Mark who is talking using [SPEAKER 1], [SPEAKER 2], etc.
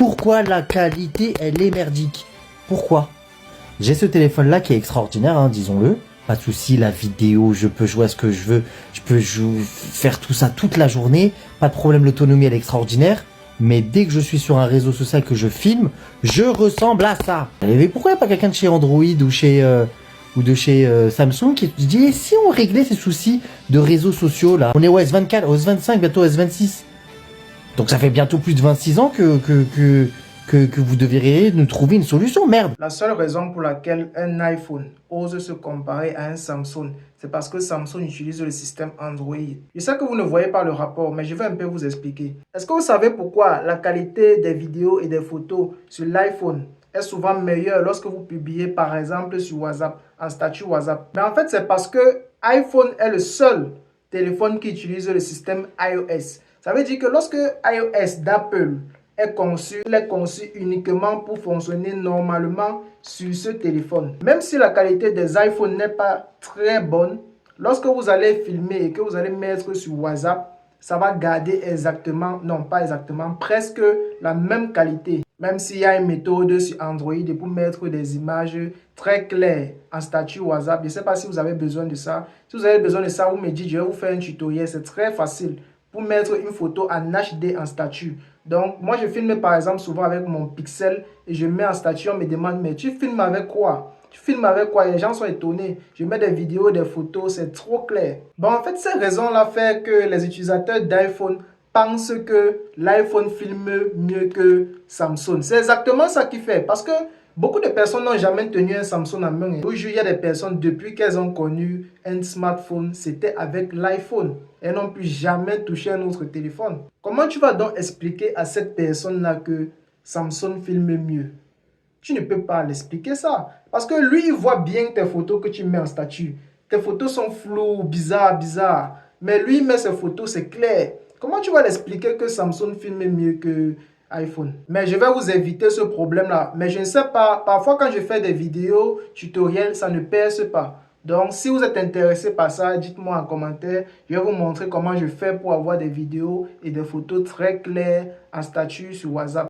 [SPEAKER 1] pourquoi la qualité, elle est merdique. Pourquoi? J'ai ce téléphone-là qui est extraordinaire, hein, disons-le. Pas de souci, la vidéo, je peux jouer à ce que je veux. Je peux faire tout ça toute la journée. Pas de problème, l'autonomie, elle est extraordinaire. Mais dès que je suis sur un réseau social que je filme, je ressemble à ça. Mais pourquoi il n'y a pas quelqu'un de chez Android ou de chez Samsung qui dit, et si on réglait ces soucis de réseaux sociaux là? On est au S24, au S25, bientôt au S26. Donc ça fait bientôt plus de 26 ans que vous devriez nous trouver une solution, merde.
[SPEAKER 2] La seule raison pour laquelle un iPhone ose se comparer à un Samsung, c'est parce que Samsung utilise le système Android. Je sais que vous ne voyez pas le rapport, mais je vais un peu vous expliquer. Est-ce que vous savez pourquoi la qualité des vidéos et des photos sur l'iPhone est souvent meilleure lorsque vous publiez par exemple sur WhatsApp, en statut WhatsApp? Mais en fait, c'est parce que iPhone est le seul téléphone qui utilise le système iOS. Ça veut dire que lorsque iOS d'Apple est conçu, il est conçu uniquement pour fonctionner normalement sur ce téléphone. Même si la qualité des iPhones n'est pas très bonne, lorsque vous allez filmer et que vous allez mettre sur WhatsApp, ça va garder exactement, non pas exactement, presque la même qualité. Même s'il y a une méthode sur Android pour mettre des images très claires en statut WhatsApp. Je ne sais pas si vous avez besoin de ça. Si vous avez besoin de ça, vous me dites, je vais vous faire un tutoriel. C'est très facile pour mettre une photo en HD en statut. Donc, moi, je filme par exemple souvent avec mon Pixel et je mets en statut. On me demande, mais tu filmes avec quoi? Tu filmes avec quoi? Les gens sont étonnés. Je mets des vidéos, des photos, c'est trop clair. Bon, en fait, ces raisons-là font que les utilisateurs d'iPhone pensent que l'iPhone filme mieux que Samsung. C'est exactement ça qui fait. Parce que beaucoup de personnes n'ont jamais tenu un Samsung en main. Aujourd'hui, il y a des personnes, depuis qu'elles ont connu un smartphone, c'était avec l'iPhone. Elles n'ont plus jamais touché un autre téléphone. Comment tu vas donc expliquer à cette personne-là que Samsung filme mieux? Tu ne peux pas l'expliquer ça. Parce que lui, il voit bien tes photos que tu mets en statut. Tes photos sont floues, bizarres. Mais lui, il met ses photos, c'est clair. Comment tu vas l'expliquer que Samsung filme mieux que iPhone? Mais je vais vous éviter ce problème-là. Mais je ne sais pas, parfois quand je fais des vidéos, tutoriels, ça ne perce pas. Donc, si vous êtes intéressé par ça, dites-moi en commentaire. Je vais vous montrer comment je fais pour avoir des vidéos et des photos très claires en statut sur WhatsApp.